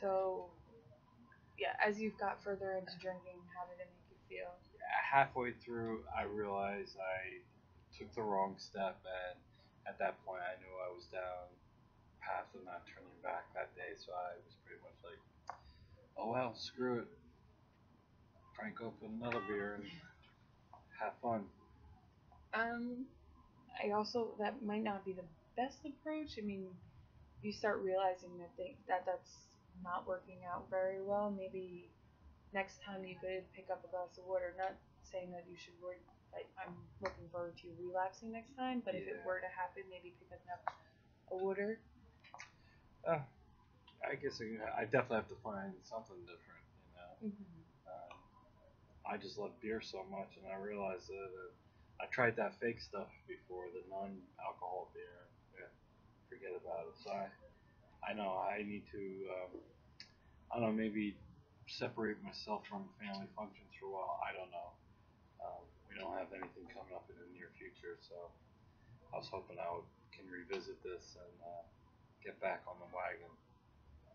So, yeah, as you've got further into drinking, how did it make you feel? Halfway through, I realized I took the wrong step, and at that point, I knew I was down path of not turning back that day. So I was pretty much like, oh well, screw it, crank open another beer and have fun. Um, I also that might not be the best approach. I mean, you start realizing that's not working out very well. Maybe next time you could pick up a glass of water. Not saying that you should worry. Like, I'm looking forward to you relapsing next time, but if it Yeah. were to happen, maybe pick up a water. Uh, I guess I definitely have to find something different. Mm-hmm. Um, I just love beer so much, and I realized that I tried that fake stuff before, the non-alcohol beer. Yeah, forget about it. So I know I need to. I don't know, maybe separate myself from family functions for a while. I don't know. We don't have anything coming up in the near future, so I was hoping can revisit this and get back on the wagon,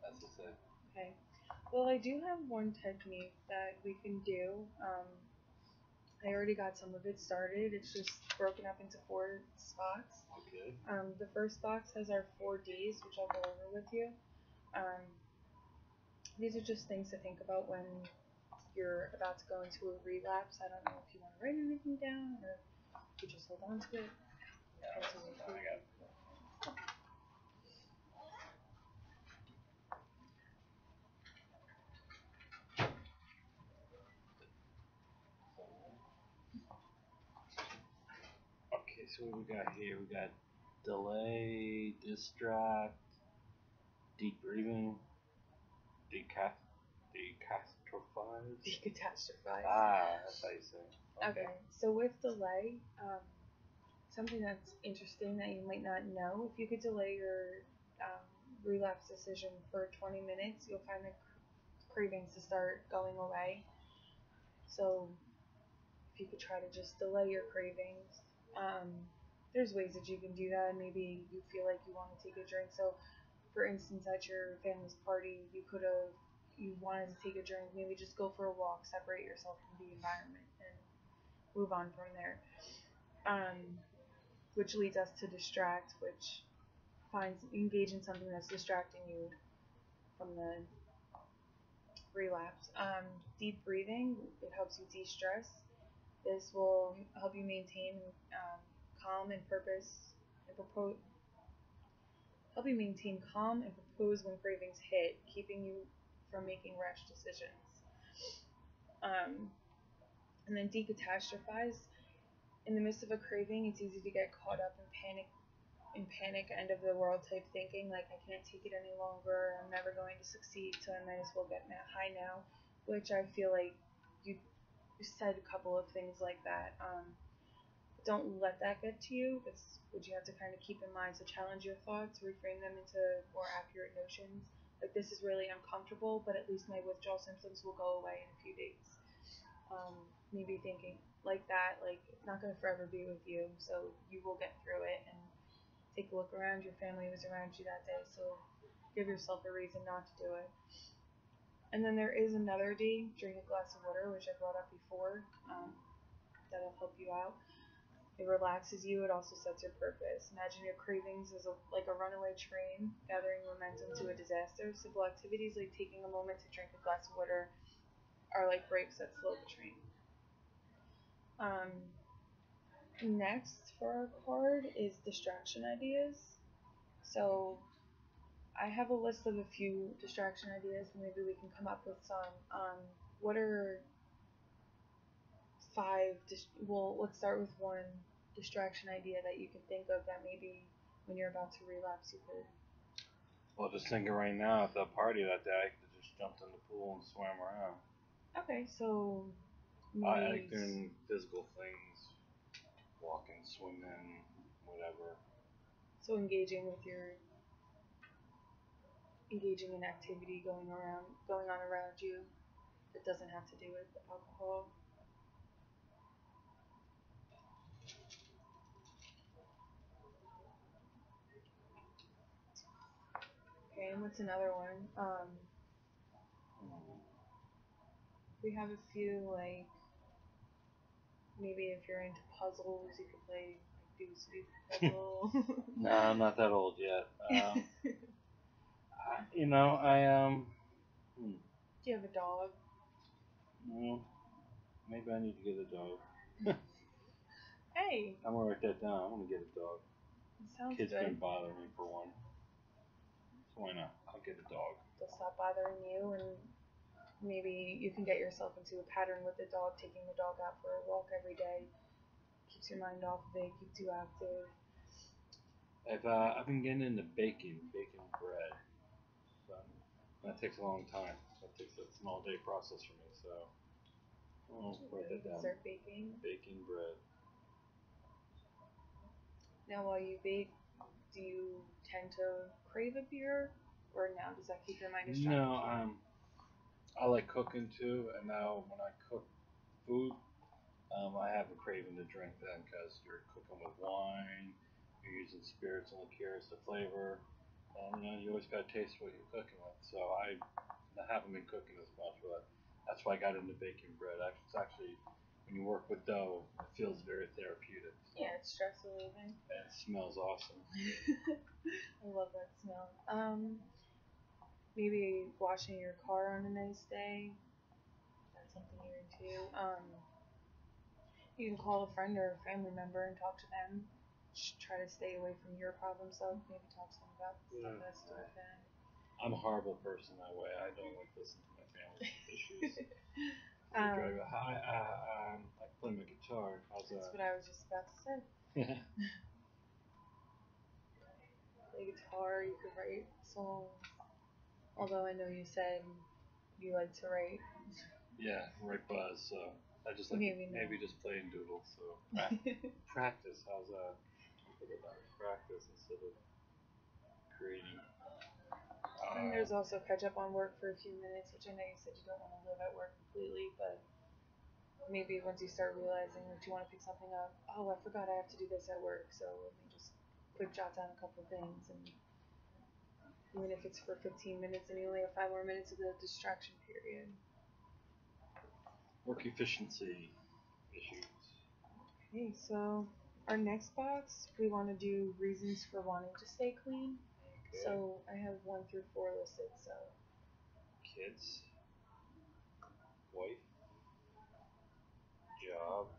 as I say. Okay. Well, I do have one technique that we can do. I already got some of it started. It's just broken up into four spots. Okay. The first box has our 4Ds, which I'll go over with you. Um, these are just things to think about when you're about to go into a relapse. I don't know if you want to write anything down or if you just hold on to it. Yeah, I got. Okay, so what we got here? We got delay, distract, deep breathing, decast, decastrophize. Decatastrophize. That's how you say it. Okay. So with delay, something that's interesting that you might not know, if you could delay your um, relapse decision for 20 minutes, you'll find the cravings to start going away. So if you could try to just delay your cravings, um, there's ways that you can do that. Maybe you feel like you want to take a drink. So, for instance, at your family's party, you wanted to take a drink. Maybe just go for a walk, separate yourself from the environment, and move on from there. Um, which leads us to distract, which finds engage in something that's distracting you from the relapse. Deep breathing, it helps you de-stress. This will help you maintain calm and purpose and propose help you maintain calm and propose when cravings hit, keeping you from making rash decisions. Um, and then decatastrophize. In the midst of a craving, it's easy to get caught up in panic, end of the world type thinking, like I can't take it any longer, I'm never going to succeed, so I might as well get high now, which I feel like you said a couple of things like that. Don't let that get to you. That's what you have to kind of keep in mind. So challenge your thoughts, reframe them into more accurate notions. Like, this is really uncomfortable, but at least my withdrawal symptoms will go away in a few days. Maybe thinking like that, like it's not going to forever be with you, so you will get through it. And take a look around. Your family was around you that day, so give yourself a reason not to do it. And then there is another D, drink a glass of water, which I brought up before. That'll help you out. It relaxes you. It also sets your purpose. Imagine your cravings as like a runaway train gathering momentum to a disaster. Simple activities like taking a moment to drink a glass of water are like brakes that slow the train. Um, Next for our card is distraction ideas. So I have a list of a few distraction ideas, and maybe we can come up with some. What are five? Well, let's start with one distraction idea that you can think of that maybe when you're about to relapse, you could. Well, just thinking right now at the party that day, I could have just jumped in the pool and swam around. Okay, so I maybe like doing physical things, walking, swimming, whatever. so engaging in activity going on around you that doesn't have to do with alcohol. Okay, and what's another one? We have a few, like, maybe if you're into puzzles, you could play like Sudoku puzzle. No, I'm not that old yet. Hmm, Do you have a dog? well, maybe I need to get a dog. Hey, I'm gonna write that down. I'm gonna get a dog. it sounds Kids good. don't bother me for one, so why not? I'll get a dog. They'll stop bothering you, and maybe you can get yourself into a pattern with the dog, taking the dog out for a walk every day. Keeps your mind off of it, keeps you active. I've been getting into baking bread. So that takes a long time. That's an all day process for me. So I'll write that down. Start baking. Baking bread. Now, while you bake, do you tend to crave a beer, or now does that keep your mind distracted? No, I like cooking too, and now when I cook food, I have a craving to drink then because you're cooking with wine, you're using spirits and liqueurs to flavor, and you always got to taste what you're cooking with. So I haven't been cooking as much, but that's why I got into baking bread. It's actually when you work with dough, it feels very therapeutic. So, Yeah, it's stress relieving. and it smells awesome. I love that smell. Maybe washing your car on a nice day. That's something you're into. You can call a friend or a family member and talk to them. Just try to stay away from your problem stuff. Maybe talk to them about stuff that has to do with that. I'm a horrible person that way. I don't like listening to my family's issues. I play my guitar. How's that? That's what I was just about to say. Play guitar, you could write songs. Although I know you said you like to write. Yeah, write buzz. So I just like maybe just play and doodle. So practice. How's that? Practice instead of creating. And there's also catch up on work for a few minutes, which I know you said you don't want to live at work completely, but maybe once you start realizing that you want to pick something up, oh, I forgot I have to do this at work, so let me just quick jot down a couple things, and even if it's for 15 minutes and you only have 5 more minutes of the distraction period. Work efficiency issues. Okay, so our next box, we want to do reasons for wanting to stay clean. Okay. So I have 1 through 4 listed. So kids, wife, job,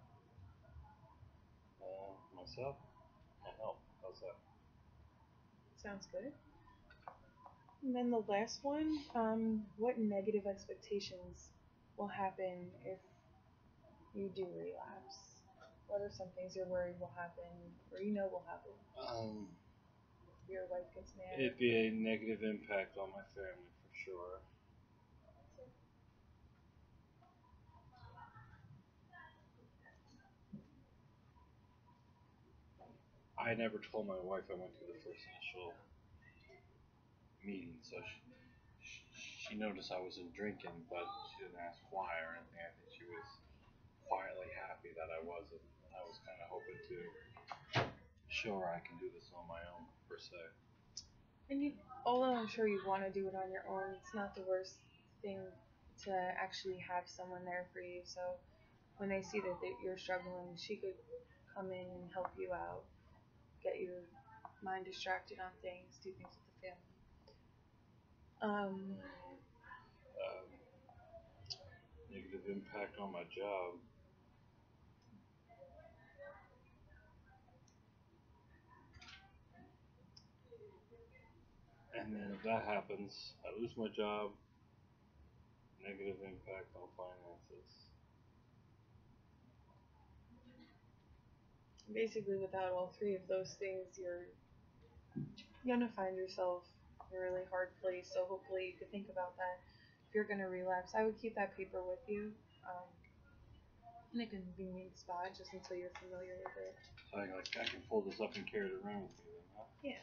myself, my health. How's that? sounds good. And then the last one, what negative expectations will happen if you do relapse? What are some things you're worried will happen, or you know will happen? Your wife gets mad. It'd be a negative impact on my family for sure. I never told my wife I went to the first initial meeting, so she noticed I wasn't drinking, but she didn't ask why or anything. I think she was quietly happy that I wasn't. I was kind of hoping to show her I can do this on my own, per se. And although I'm sure you want to do it on your own, it's not the worst thing to actually have someone there for you. So when they see that you're struggling, she could come in and help you out, get your mind distracted on things, do things with the family. Negative impact on my job. And then if that happens, I lose my job. Negative impact on finances. Basically, without all 3 of those things, you're gonna find yourself in a really hard place. So hopefully, you could think about that. If you're gonna relapse, I would keep that paper with you in a convenient spot just until you're familiar with it. So I can pull this up and carry it around with me then, huh? Yeah.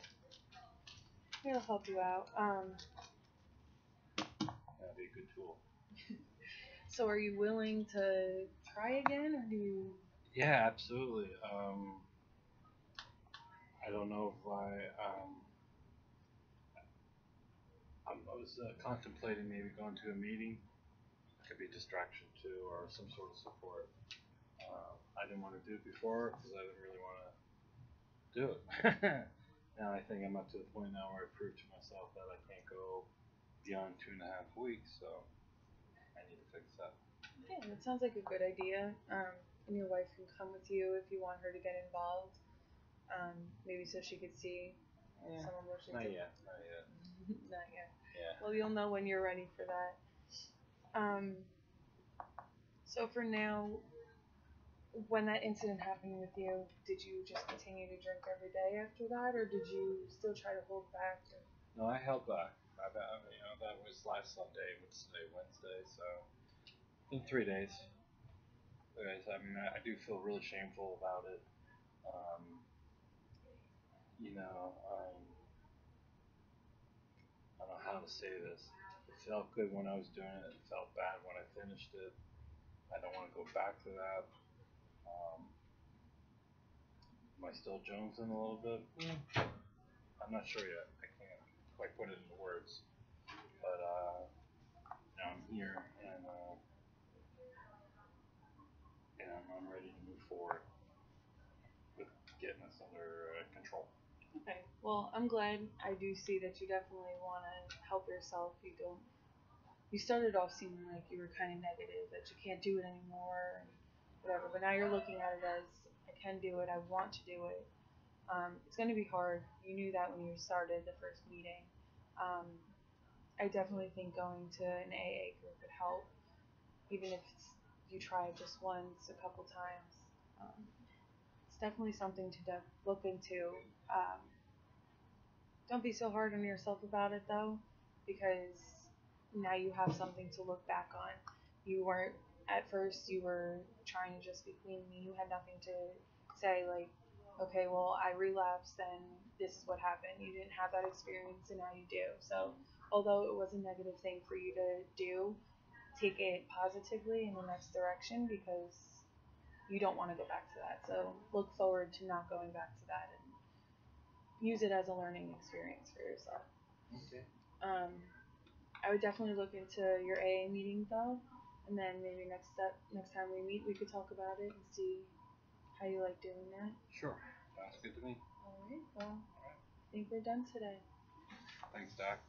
It'll help you out. That'd be a good tool. So are you willing to try again, or do you? Yeah, absolutely. I don't know if I was contemplating maybe going to a meeting. It could be a distraction too, or some sort of support. I didn't want to do it before because I didn't really want to do it. Now I think I'm up to the point now where I proved to myself that I can't go beyond 2.5 weeks, so I need to fix that. Yeah, that sounds like a good idea. And your wife can come with you if you want her to get involved. Maybe so she could see some emotions. Not yet. Not yet. Yeah. Well, you'll know when you're ready for that. So for now, when that incident happened with you, did you just continue to drink every day after that, or did you still try to hold back? No, I held back. That was last Sunday. What's today? Wednesday. So in 3 days. I mean, I do feel really shameful about it. Um, I don't know how to say this. It felt good when I was doing it. It felt bad when I finished it. I don't want to go back to that. Am I still jonesing a little bit? I'm not sure yet. I can't quite put it into words. But now I'm here, and I'm ready to move forward with getting this under control. Okay. Well, I'm glad. I do see that you definitely want to help yourself. You started off seeming like you were kind of negative, that you can't do it anymore, and whatever. But now you're looking at it as, I can do it. I want to do it. It's going to be hard. You knew that when you started the first meeting. I definitely think going to an AA group could help, even if you try it just once, a couple times. It's definitely something to look into. Don't be so hard on yourself about it though, because now you have something to look back on. You weren't, at first you were trying to just be clean. You had nothing to say like, okay, well I relapsed and this is what happened. You didn't have that experience and now you do. So although it was a negative thing for you to do, take it positively in the next direction, because you don't want to go back to that. So look forward to not going back to that and use it as a learning experience for yourself. Okay. I would definitely look into your AA meeting though, and then maybe next time we meet, we could talk about it and see how you like doing that. Sure. Sounds good to me. Alright, well, I think we're done today. Thanks, Doc.